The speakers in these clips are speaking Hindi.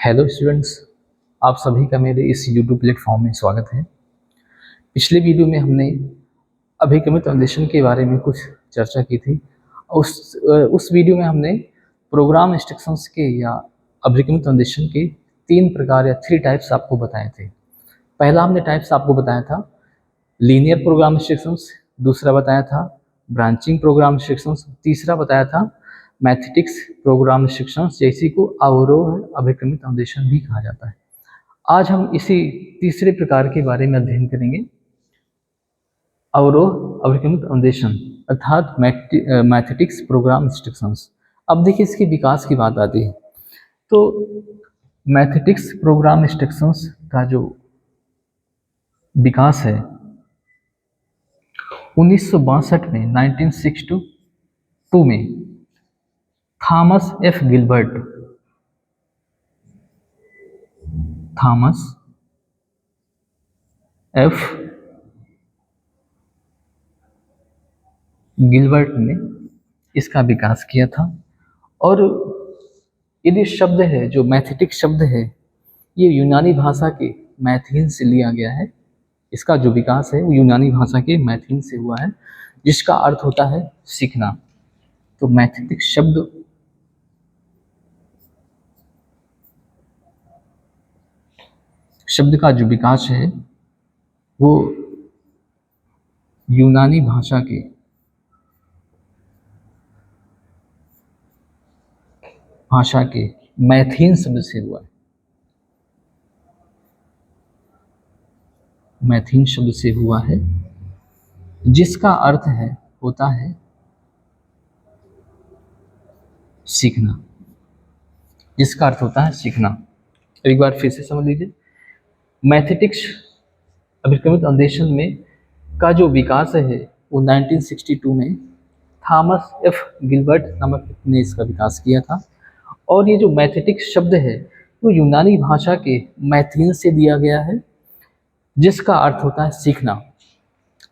हेलो स्टूडेंट्स, आप सभी का मेरे इस यूट्यूब प्लेटफॉर्म में स्वागत है। पिछले वीडियो में हमने अभिक्रमित अन्वेषण के बारे में कुछ चर्चा की थी। उस वीडियो में हमने प्रोग्राम इंस्ट्रक्शंस के या अभिक्रमित अन्वेषण के तीन प्रकार या थ्री टाइप्स आपको बताए थे। पहला हमने टाइप्स आपको बताया था लीनियर प्रोग्राम इंस्ट्रक्शंस, दूसरा बताया था ब्रांचिंग प्रोग्राम इंस्ट्रक्शंस, तीसरा बताया था मैथमेटिक्स प्रोग्राम इंस्ट्रक्शंस, जैसी को अवरोह अभिक्रमित अन्वेषण भी कहा जाता है। आज हम इसी तीसरे प्रकार के बारे में अध्ययन करेंगे, अवरोह अभिक्रमित अन्वेषण अर्थात मैथमेटिक्स प्रोग्राम इंस्ट्रक्शंस। अब देखिए इसके विकास की बात आती है तो मैथमेटिक्स प्रोग्राम इंस्ट्रक्शंस का जो विकास है 1962 में 1962 में थॉमस एफ गिलबर्ट ने इसका विकास किया था। और यदि शब्द है जो मैथमेटिक्स शब्द है ये यूनानी भाषा के मैथिन से लिया गया है। इसका जो विकास है वो यूनानी भाषा के मैथिन से हुआ है, जिसका अर्थ होता है सीखना। तो मैथमेटिक्स शब्द का जो विकास है वो यूनानी भाषा के मैथिन शब्द से हुआ है। मैथिन शब्द से हुआ है, जिसका अर्थ होता है सीखना। जिसका अर्थ होता है सीखना। एक बार फिर से समझ लीजिए, मैथमेटिक्स अभिक्रमित अन्वेषण में का जो विकास है वो 1962 में थॉमस एफ गिलबर्ट नामक ने इसका विकास किया था। और ये जो मैथमेटिक्स शब्द है वो यूनानी भाषा के मैथिन से दिया गया है, जिसका अर्थ होता है सीखना।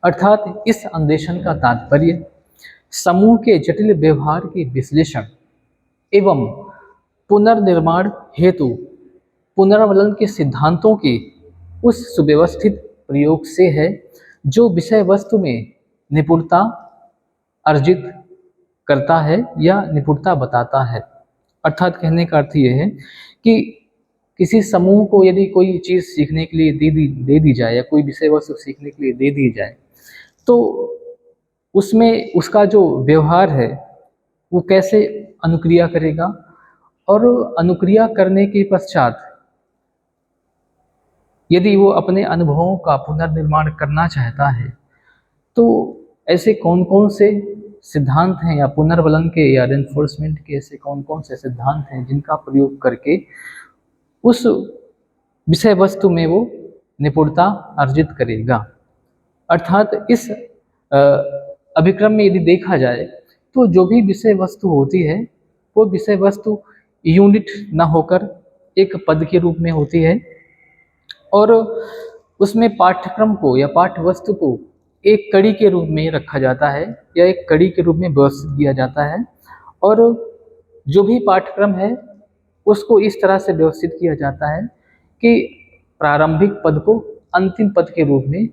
अर्थात इस अन्वेषण का तात्पर्य समूह के जटिल व्यवहार के विश्लेषण एवं पुनर्निर्माण हेतु पुनर्वलन के सिद्धांतों के उस सुव्यवस्थित प्रयोग से है जो विषय वस्तु में निपुणता अर्जित करता है या निपुणता बताता है। अर्थात कहने का अर्थ यह है कि किसी समूह को यदि कोई चीज़ सीखने के लिए दे दी जाए या कोई विषय वस्तु सीखने के लिए दे दी जाए तो उसमें उसका जो व्यवहार है वो कैसे अनुक्रिया करेगा, और अनुक्रिया करने के पश्चात यदि वो अपने अनुभवों का पुनर्निर्माण करना चाहता है तो ऐसे कौन कौन से सिद्धांत हैं या पुनर्वलन के या रेनफोर्समेंट के ऐसे कौन कौन से सिद्धांत हैं जिनका प्रयोग करके उस विषय वस्तु में वो निपुणता अर्जित करेगा। अर्थात इस अभिक्रम में यदि देखा जाए तो जो भी विषय वस्तु होती है वो विषय वस्तु यूनिट ना होकर एक पद के रूप में होती है, और उसमें पाठ्यक्रम को या पाठ्य वस्तु को एक कड़ी के रूप में रखा जाता है या एक कड़ी के रूप में व्यवस्थित किया जाता है। और जो भी पाठ्यक्रम है उसको इस तरह से व्यवस्थित किया जाता है कि प्रारंभिक पद को अंतिम पद के रूप में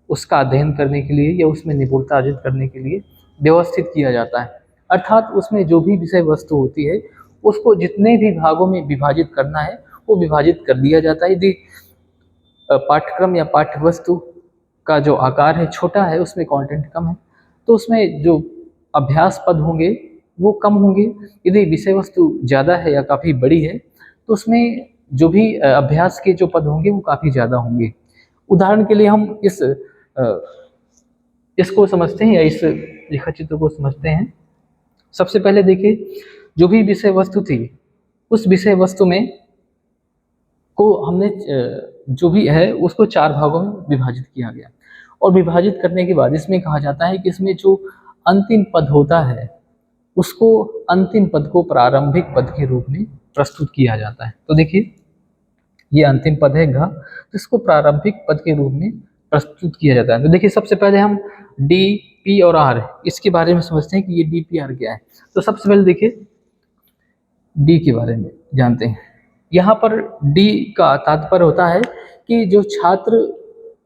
उसका अध्ययन करने के लिए या उसमें निपुणता अर्जित करने के लिए व्यवस्थित किया जाता है। अर्थात उसमें जो भी विषय वस्तु होती है उसको जितने भी भागों में विभाजित करना है वो विभाजित कर दिया जाता है। यदि पाठ्यक्रम या पाठ्य वस्तु का जो आकार है छोटा है, उसमें कंटेंट कम है, तो उसमें जो अभ्यास पद होंगे वो कम होंगे। यदि विषय वस्तु ज़्यादा है या काफ़ी बड़ी है तो उसमें जो भी अभ्यास के जो पद होंगे वो काफ़ी ज़्यादा होंगे। उदाहरण के लिए हम इसको समझते हैं या इस रेखा चित्र को समझते हैं। सबसे पहले देखिए, जो भी विषय वस्तु थी उस विषय वस्तु में को हमने जो भी है उसको चार भागों में विभाजित किया गया, और विभाजित करने के बाद इसमें कहा जाता है कि इसमें जो अंतिम पद होता है उसको अंतिम पद को प्रारंभिक पद के रूप में प्रस्तुत किया जाता है। तो देखिए ये अंतिम पद है घ, इसको प्रारंभिक पद के रूप में प्रस्तुत किया जाता है। तो देखिए सबसे पहले हम डी पी और आर इसके बारे में समझते हैं कि ये डी पी आर क्या है। तो सबसे पहले देखिए डी के बारे में जानते हैं। यहाँ पर डी का तात्पर्य होता है कि जो छात्र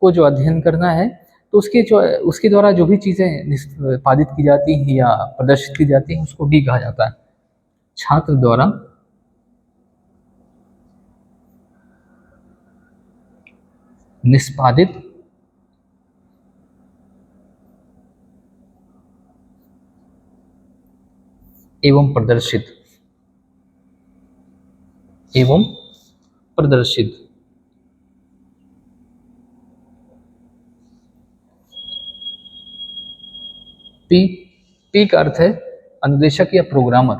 को जो अध्ययन करना है, तो उसके द्वारा जो भी चीज़ें निष्पादित की जाती हैं या प्रदर्शित की जाती हैं, उसको डी कहा जाता है। छात्र द्वारा निष्पादित एवं प्रदर्शित पी पी का अर्थ है अनुदेशक या प्रोग्रामर।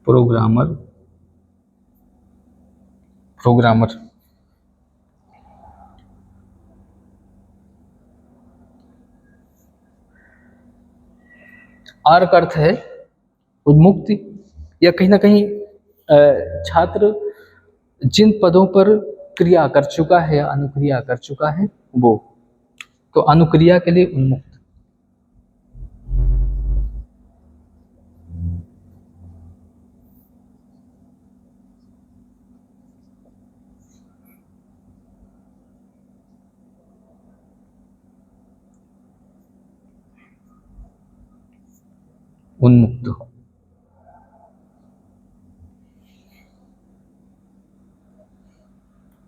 प्रोग्रामर आर का अर्थ है उन्मुक्त, या कहीं ना कहीं छात्र जिन पदों पर क्रिया कर चुका है या अनुक्रिया कर चुका है वो, तो अनुक्रिया के लिए उन्मुक्त।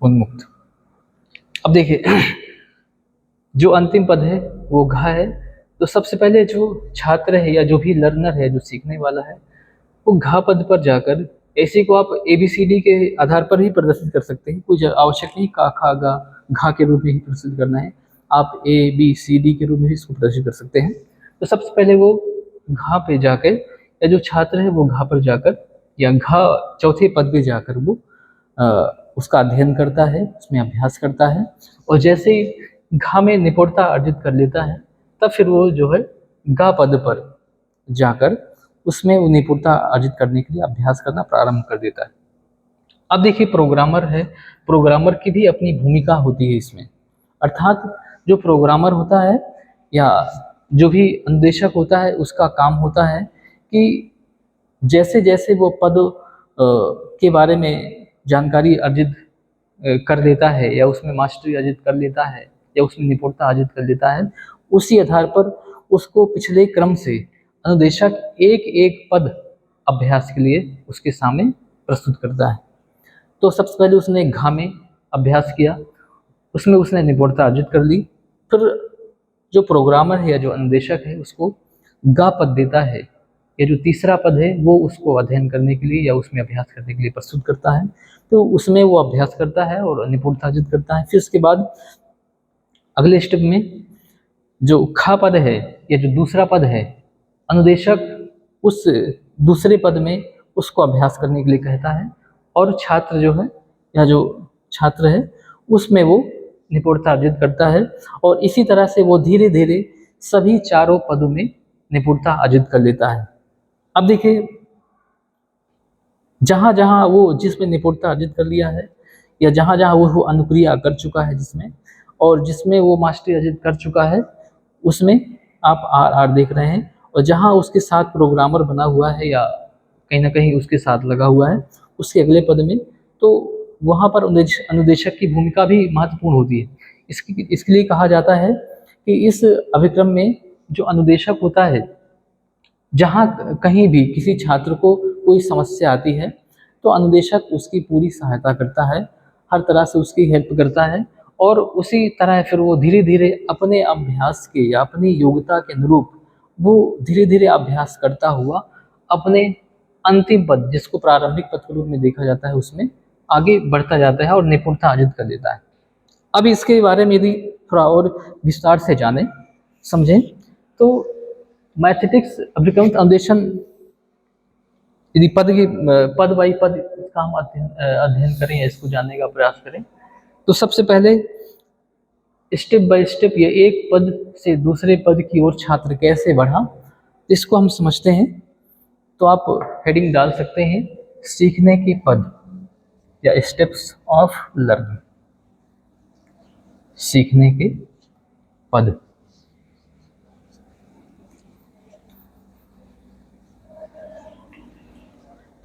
उन्मुक्त। अब देखिए जो अंतिम पद है वो घ है, तो सबसे पहले जो छात्र है या जो भी लर्नर है, जो सीखने वाला है, वो घ पद पर जाकर, ऐसे को आप ABCD के आधार पर ही प्रदर्शित कर सकते हैं, कोई आवश्यक नहीं का खा गा घा के रूप में ही प्रदर्शित करना है, आप ABCD के रूप में भी इसको प्रदर्शित कर सकते हैं। तो सबसे पहले वो घा पे जाकर, या जो छात्र है वो घा पर जाकर या घा चौथे पद पे जाकर वो उसका अध्ययन करता है, उसमें अभ्यास करता है, और जैसे ही घा में निपुणता अर्जित कर लेता है, तब फिर वो जो है गा पद पर जाकर उसमें वो निपुणता अर्जित करने के लिए अभ्यास करना प्रारंभ कर देता है। अब देखिए प्रोग्रामर है, प्रोग्रामर की भी अपनी भूमिका होती है इसमें, अर्थात जो प्रोग्रामर होता है या जो भी अनुदेशक होता है, उसका काम होता है कि जैसे जैसे वो पद के बारे में जानकारी अर्जित कर लेता है या उसमें मास्टरी अर्जित कर लेता है या उसमें निपुणता अर्जित कर लेता है, उसी आधार पर उसको पिछले क्रम से अनुदेशक एक एक पद अभ्यास के लिए उसके सामने प्रस्तुत करता है। तो सबसे पहले उसने घा में अभ्यास किया, उसमें उसने निपुणता अर्जित कर ली, फिर जो प्रोग्रामर है या जो अनुदेशक है उसको गा पद देता है, या जो तीसरा पद है वो उसको अध्ययन करने के लिए या उसमें अभ्यास करने के लिए प्रस्तुत करता है, तो उसमें वो अभ्यास करता है और निपुणता अर्जित करता है। फिर उसके बाद अगले स्टेप में जो खा पद है या जो दूसरा पद है, अनुदेशक उस दूसरे पद में उसको अभ्यास करने के लिए कहता है, और छात्र जो है या जो छात्र है उसमें वो निपुणता अर्जित करता है, और इसी तरह से वो धीरे धीरे सभी चारों पदों में निपुणता अर्जित कर लेता है। अब देखिए जहाँ जहाँ वो जिसमें निपुणता अर्जित कर लिया है या जहाँ जहाँ वो अनुक्रिया कर चुका है जिसमें, और जिसमें वो मास्टरी अर्जित कर चुका है, उसमें आप आर देख रहे हैं, और जहाँ उसके साथ प्रोग्रामर बना हुआ है या कहीं ना कहीं उसके साथ लगा हुआ है उसके अगले पद में, तो वहाँ पर अनुदेशक की भूमिका भी महत्वपूर्ण होती है। इसके लिए कहा जाता है कि इस अभिक्रम में जो अनुदेशक होता है, जहाँ कहीं भी किसी छात्र को कोई समस्या आती है तो अनुदेशक उसकी पूरी सहायता करता है, हर तरह से उसकी हेल्प करता है, और उसी तरह फिर वो धीरे धीरे अपने अभ्यास के या अपनी योग्यता के अनुरूप वो धीरे धीरे अभ्यास करता हुआ अपने अंतिम पद, जिसको प्रारंभिक पद के रूप में देखा जाता है, उसमें आगे बढ़ता जाता है और निपुणता अर्जित कर लेता है। अब इसके बारे में यदि थोड़ा और विस्तार से जाने समझें तो मैथमेटिक्स अभिक्रम अन्वेषण, यदि पद बाई पद इसका हम अध्ययन करें या इसको जानने का प्रयास करें, तो सबसे पहले स्टेप बाय स्टेप ये एक पद से दूसरे पद की ओर छात्र कैसे बढ़ा, इसको हम समझते हैं। तो आप हेडिंग डाल सकते हैं सीखने के पद या स्टेप्स ऑफ लर्निंग। सीखने के पद।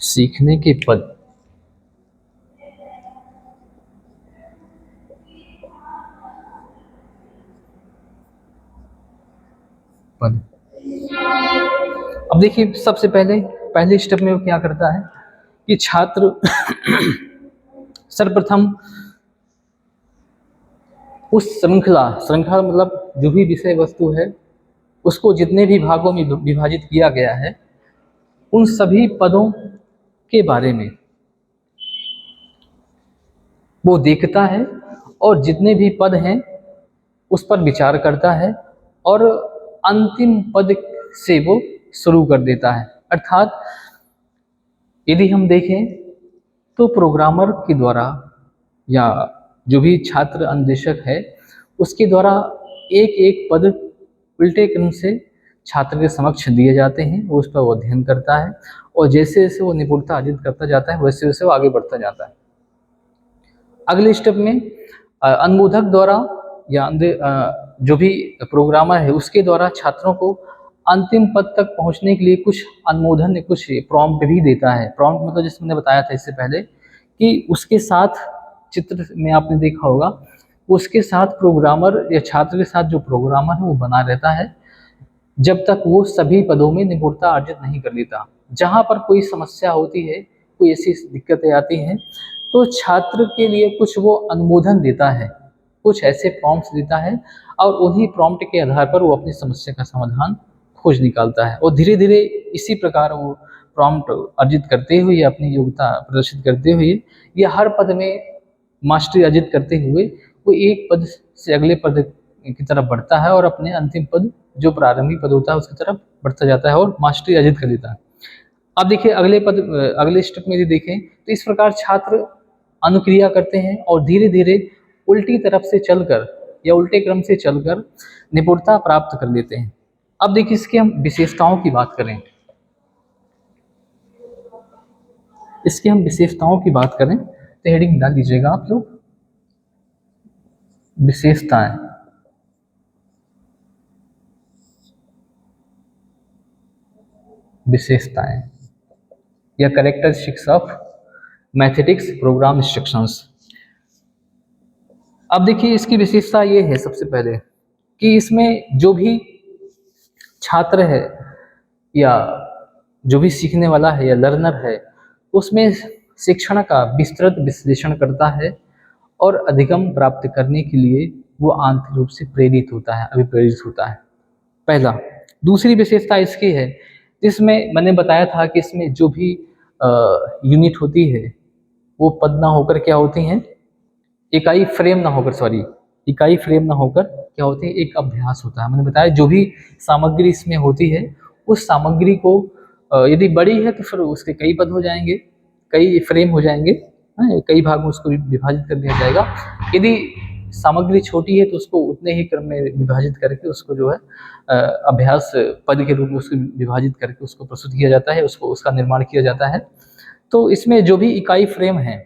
सीखने के पद। पद। अब देखिए सबसे पहले स्टेप में वो क्या करता है कि छात्र सर्वप्रथम उस श्रृंखला मतलब जो भी विषय वस्तु है उसको जितने भी भागों में विभाजित किया गया है उन सभी पदों के बारे में वो देखता है और जितने भी पद हैं उस पर विचार करता है और अंतिम पद से वो शुरू कर देता है। अर्थात यदि हम देखें तो प्रोग्रामर के द्वारा या जो भी छात्र अनुदेशक है उसके द्वारा एक एक पद उल्टे क्रम से छात्र के समक्ष दिए जाते हैं, वो उस पर वो अध्ययन करता है और जैसे जैसे वो निपुणता अर्जित करता जाता है वैसे वैसे वो आगे बढ़ता जाता है। अगले स्टेप में अनुमोदक द्वारा या जो भी प्रोग्रामर है उसके द्वारा छात्रों को अंतिम पद तक पहुंचने के लिए कुछ अनुमोदन कुछ प्रॉम्प्ट भी देता है। प्रॉम्प्ट मतलब जैसे मैंने बताया था इससे पहले कि उसके साथ चित्र में आपने देखा होगा उसके साथ प्रोग्रामर या छात्र के साथ जो प्रोग्रामर है वो बना रहता है जब तक वो सभी पदों में निपुणता अर्जित नहीं कर लेता। जहाँ पर कोई समस्या होती है, कोई ऐसी दिक्कतें आती हैं तो छात्र के लिए कुछ वो अनुमोदन देता है, कुछ ऐसे प्रॉम्प्ट्स देता है और उन्हीं प्रॉम्प्ट के आधार पर वो अपनी समस्या का समाधान खोज निकालता है और धीरे धीरे इसी प्रकार वो प्रॉम्प्ट अर्जित करते हुए या अपनी योग्यता प्रदर्शित करते हुए या हर पद में मास्टरी अर्जित करते हुए वो एक पद से अगले पद की तरफ बढ़ता है और अपने अंतिम पद जो प्रारंभिक पद होता है उसकी तरफ बढ़ता जाता है और मास्टरी अर्जित कर लेता है। अब देखिए अगले स्टेप में यदि देखें तो इस प्रकार छात्र अनुक्रिया करते हैं और धीरे धीरे उल्टी तरफ से चलकर या उल्टे क्रम से चलकर निपुणता प्राप्त कर लेते हैं। अब देखिए इसकी हम विशेषताओं की बात करें, इसकी हम विशेषताओं की बात करें तो हेडिंग डाल दीजिएगा आप लोग, विशेषताएं। विशेषताएं या characteristics of mathematics program instructions. अब देखिए इसकी विशेषता ये है सबसे पहले कि इसमें जो भी छात्र है या जो भी सीखने वाला है या लर्नर है उसमें शिक्षण का विस्तृत विश्लेषण करता है और अधिगम प्राप्त करने के लिए वो आंतरिक रूप से प्रेरित होता है, अभिप्रेरित होता है। पहला। दूसरी विशेषता इसकी है, इसमें मैंने बताया था कि इसमें जो भी यूनिट होती है वो पद ना होकर क्या होती हैं, इकाई फ्रेम ना होकर क्या होती है, एक अभ्यास होता है। मैंने बताया जो भी सामग्री इसमें होती है उस सामग्री को यदि बड़ी है तो फिर उसके कई पद हो जाएंगे, कई फ्रेम हो जाएंगे, कई भाग में उसको विभाजित कर दिया जाएगा। यदि सामग्री छोटी है तो उसको उतने ही क्रम में विभाजित करके उसको जो है अभ्यास पद के रूप में उसको विभाजित करके उसको प्रस्तुत किया जाता है, उसको उसका निर्माण किया जाता है। तो इसमें जो भी इकाई फ्रेम है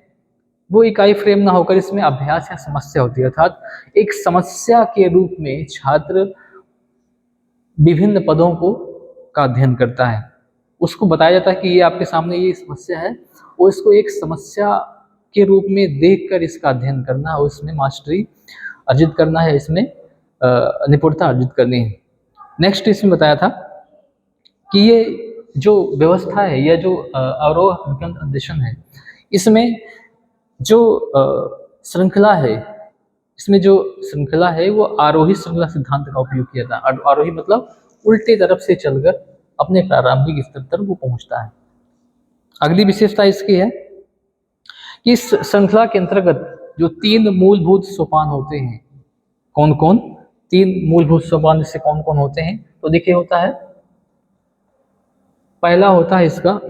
वो इकाई फ्रेम ना होकर इसमें अभ्यास या समस्या होती है, अर्थात एक समस्या के रूप में छात्र विभिन्न पदों को का अध्ययन करता है। उसको बताया जाता है कि ये आपके सामने ये समस्या है, वो इसको एक समस्या के रूप में देखकर इसका अध्ययन करना और इसमें मास्टरी अर्जित करना है, इसमें निपुणता अर्जित करनी है। नेक्स्ट इसमें बताया था कि ये जो व्यवस्था है या जो अवरोह विकल्प अन्वेषण है इसमें जो श्रृंखला है, इसमें जो श्रृंखला है वो आरोही श्रृंखला सिद्धांत का उपयोग किया था। आरोही मतलब उल्टे तरफ से चलकर अपने प्रारंभिक स्तर तक वो पहुंचता है। अगली विशेषता इसकी है कि इस श्रृंखला के अंतर्गत जो 3 मूलभूत सोपान होते हैं, कौन कौन 3 मूलभूत सोपान इससे कौन कौन होते हैं, तो देखिए होता है, पहला होता है इसका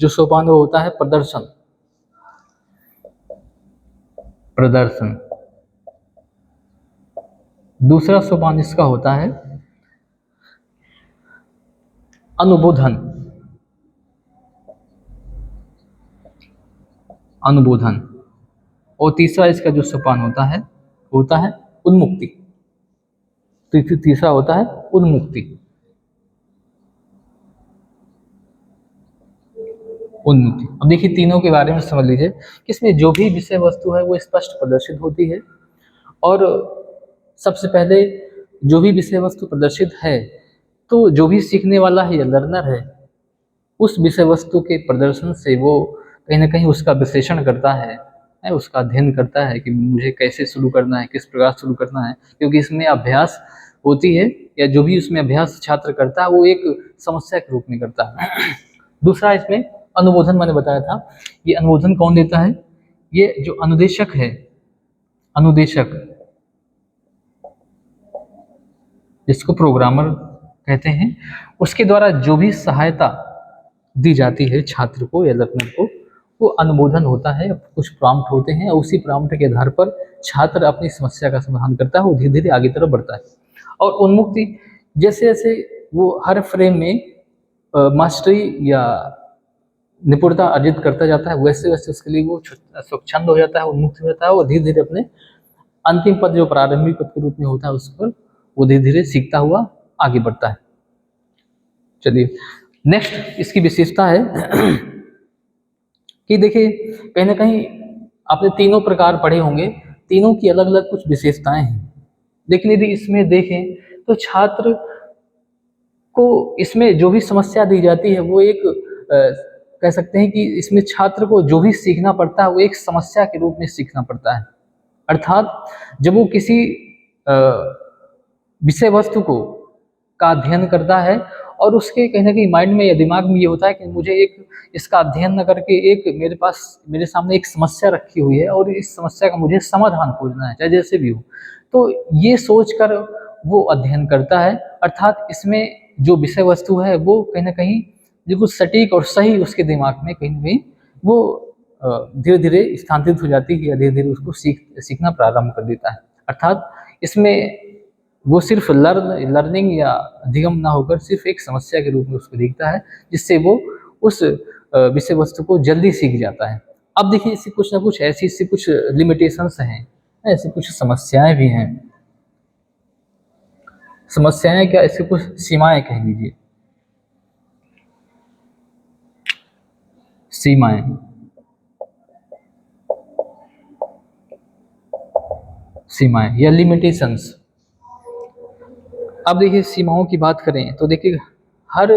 जो सोपान वो होता है प्रदर्शन। दूसरा सोपान इसका होता है अनुबोधन। और तीसरा इसका जो सोपान होता है होता है उन्मुक्ति। तीसरा होता है उन्मुक्ति। उन्मुक्ति, अब देखिए तीनों के बारे में समझ लीजिए कि इसमें जो भी विषय वस्तु है वो स्पष्ट प्रदर्शित होती है। और सबसे पहले जो भी विषय वस्तु प्रदर्शित है, तो जो भी सीखने वाला है या लर्नर है, उस विषय वस्तु के प्रदर्शन से वो कहीं ना कहीं उसका विश्लेषण करता है, उसका अध्ययन करता है कि मुझे कैसे शुरू करना है, किस प्रकार शुरू करना है, क्योंकि इसमें अभ्यास होती है, या जो भी उसमें अभ्यास छात्र करता है वो एक समस्या के रूप में करता है। दूसरा इसमें अनुमोदन मैंने बताया था। ये अनुमोदन कौन देता है? ये जो अनुदेशक है, अनुदेशक जिसको प्रोग्रामर कहते हैं, उसके द्वारा जो भी सहायता दी जाती है छात्र को या लर्नर को, वो अनुमोदन होता है। कुछ प्रॉम्प्ट होते हैं और उसी प्रॉम्प्ट के आधार पर छात्र अपनी समस्या का समाधान करता है, वो धीरे धीरे आगे तरफ बढ़ता है। और उन्मुक्ति, जैसे जैसे वो हर फ्रेम में मास्टरी या निपुणता अर्जित करता जाता है, वैसे वैसे उसके लिए वो स्वच्छंद हो जाता है, उन्मुक्त हो जाता है, और धीरे धीरे अपने अंतिम पद जो प्रारंभिक पद के रूप में होता है उस पर वो धीरे धीरे सीखता हुआ आगे बढ़ता है। चलिए नेक्स्ट इसकी विशेषता है कि देखिए कहीं ना कहीं आपने तीनों प्रकार पढ़े होंगे, तीनों की अलग अलग कुछ विशेषताएं हैं, लेकिन यदि इसमें देखें तो छात्र को इसमें जो भी समस्या दी जाती है वो एक कह सकते हैं कि इसमें छात्र को जो भी सीखना पड़ता है वो एक समस्या के रूप में सीखना पड़ता है। अर्थात जब वो किसी विषय वस्तु को का अध्ययन करता है और उसके कहीं ना कहीं माइंड में या दिमाग में ये होता है कि मुझे एक इसका अध्ययन न करके एक मेरे सामने एक समस्या रखी हुई है और इस समस्या का मुझे समाधान खोजना है, चाहे जैसे भी हो, तो ये सोचकर वो अध्ययन करता है। अर्थात इसमें जो विषय वस्तु है वो कहीं ना कहीं बिल्कुल सटीक और सही उसके दिमाग में कहीं ना कहीं वो धीरे धीरे स्थानांतरित हो जाती है या धीरे धीरे उसको सीखना प्रारंभ कर देता है। अर्थात इसमें वो सिर्फ लर्निंग या अधिगम ना होकर सिर्फ एक समस्या के रूप में उसको देखता है, जिससे वो उस विषय वस्तु को जल्दी सीख जाता है। अब देखिए इससे कुछ ना कुछ ऐसी कुछ लिमिटेशंस हैं, ऐसी कुछ समस्याएं भी हैं। समस्याएं क्या, ऐसी कुछ सीमाएं कह लीजिए, सीमाएं। सीमाएं या लिमिटेशंस। अब देखिए सीमाओं की बात करें तो देखिए हर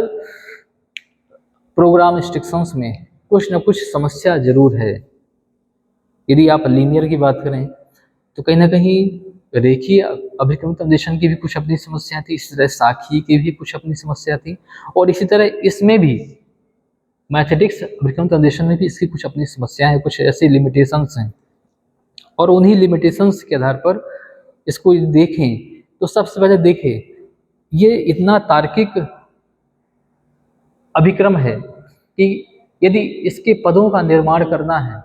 प्रोग्राम इंस्ट्रक्शंस में कुछ ना कुछ समस्या जरूर है। यदि आप लीनियर की बात करें तो कहीं ना कहीं रेखीय अभिक्रमित अन्वेषण की भी कुछ अपनी समस्या थी, इसी तरह साखी की भी कुछ अपनी समस्या थी, और इसी तरह इसमें भी मैथमेटिक्स अभिक्रमित अन्वेषण में भी इसकी कुछ अपनी समस्याएं हैं, कुछ ऐसी लिमिटेशंस हैं। और उन्हीं लिमिटेशंस के आधार पर इसको देखें तो सबसे पहले देखें ये इतना तार्किक अभिक्रम है कि यदि इसके पदों का निर्माण करना है,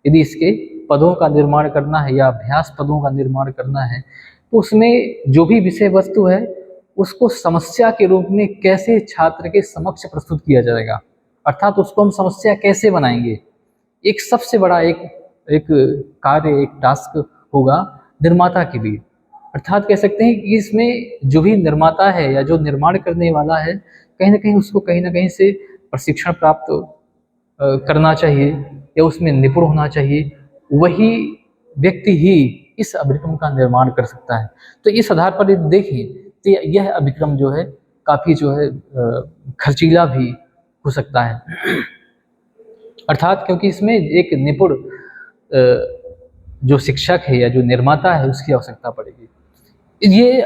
यदि इसके पदों का निर्माण करना है या अभ्यास पदों का निर्माण करना है, तो उसमें जो भी विषय वस्तु है उसको समस्या के रूप में कैसे छात्र के समक्ष प्रस्तुत किया जाएगा, अर्थात उसको हम समस्या कैसे बनाएंगे, एक सबसे बड़ा एक कार्य, एक टास्क होगा निर्माता के लिए। अर्थात कह सकते हैं कि इसमें जो भी निर्माता है या जो निर्माण करने वाला है, कहीं ना कहीं उसको कहीं ना कहीं से प्रशिक्षण प्राप्त करना चाहिए या उसमें निपुण होना चाहिए। वही व्यक्ति ही इस अभिक्रम का निर्माण कर सकता है। तो इस आधार पर यदि देखें तो यह अभिक्रम जो है काफ़ी जो है खर्चीला भी हो सकता है। अर्थात क्योंकि इसमें एक निपुण जो शिक्षक है या जो निर्माता है उसकी आवश्यकता पड़ेगी। ये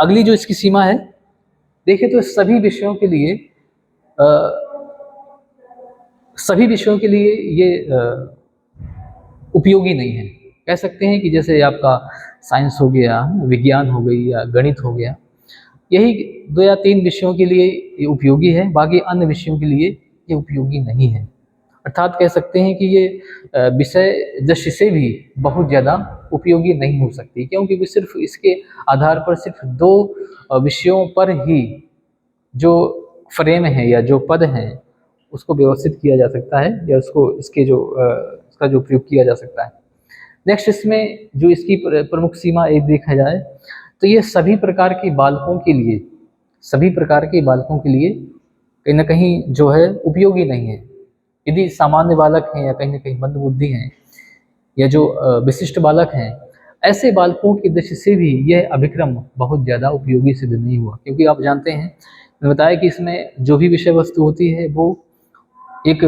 अगली जो इसकी सीमा है, देखिए तो सभी विषयों के लिए ये उपयोगी नहीं है। कह सकते हैं कि जैसे आपका साइंस हो गया, विज्ञान हो गई या गणित हो गया, यही 2 या 3 विषयों के लिए ये उपयोगी है, बाकी अन्य विषयों के लिए ये उपयोगी नहीं है। अर्थात कह सकते हैं कि ये विषय दृष्टि से भी बहुत ज़्यादा उपयोगी नहीं हो सकती, क्योंकि वे सिर्फ इसके आधार पर सिर्फ 2 विषयों पर ही जो फ्रेम है या जो पद हैं उसको व्यवस्थित किया जा सकता है या उसको इसका जो प्रयोग किया जा सकता है। नेक्स्ट इसमें जो इसकी प्रमुख सीमा एक देखा जाए तो ये सभी प्रकार के बालकों के लिए, सभी प्रकार के बालकों के लिए कहीं न कहीं जो है उपयोगी नहीं है। यदि सामान्य बालक हैं या कहीं न कहीं मंदबुद्धि हैं या जो विशिष्ट बालक हैं, ऐसे बालकों की दृष्टि से भी यह अभिक्रम बहुत ज़्यादा उपयोगी सिद्ध नहीं हुआ, क्योंकि आप जानते हैं, मैंने बताया कि इसमें जो भी विषय वस्तु होती है वो एक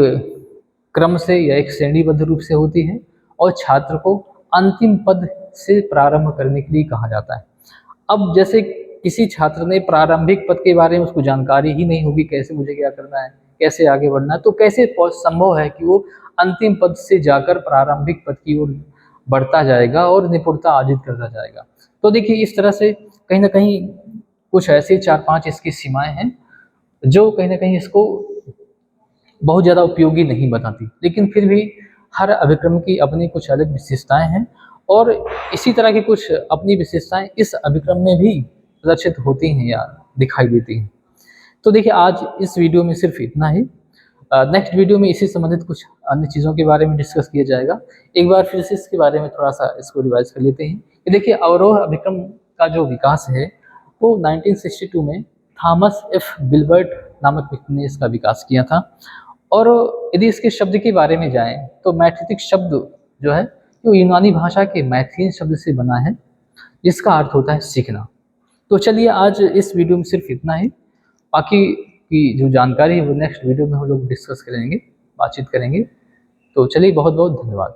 क्रम से या एक श्रेणीबद्ध रूप से होती है और छात्र को अंतिम पद से प्रारंभ करने के लिए कहा जाता है। अब जैसे किसी छात्र ने प्रारंभिक पद के बारे में उसको जानकारी ही नहीं होगी, कैसे मुझे क्या करना है, कैसे आगे बढ़ना है, तो कैसे संभव है कि वो अंतिम पद से जाकर प्रारंभिक पद की ओर बढ़ता जाएगा और निपुणता अर्जित करता जाएगा। तो देखिए इस तरह से कहीं न कहीं कुछ ऐसे 4-5 इसकी सीमाएँ हैं, जो कहीं न कहीं इसको बहुत ज़्यादा उपयोगी नहीं बताती। लेकिन फिर भी हर अभिक्रम की अपनी कुछ अलग विशेषताएँ हैं और इसी तरह की कुछ अपनी विशेषताएँ इस अभिक्रम में भी प्रदर्शित होती हैं या दिखाई देती हैं। तो देखिए आज इस वीडियो में सिर्फ इतना ही। नेक्स्ट वीडियो में इसी संबंधित कुछ अन्य चीज़ों के बारे में डिस्कस किया जाएगा। एक बार फिर से इसके बारे में थोड़ा-सा इसको रिवाइज़ कर लेते हैं कि देखिए अवरोह अभिक्रम का जो विकास है वो 1962 में थॉमस एफ विल्बर्ट नामक व्यक्ति ने इसका विकास किया था। और यदि इसके शब्द के बारे में जाएँ तो मैथिलिक शब्द जो है वो यूनानी भाषा के मैथिली शब्द से बना है, जिसका अर्थ होता है सीखना। तो चलिए आज इस वीडियो में सिर्फ इतना ही। बाकी की जो जानकारी है वो नेक्स्ट वीडियो में हम लोग डिस्कस करेंगे, बातचीत करेंगे। तो चलिए बहुत-बहुत धन्यवाद।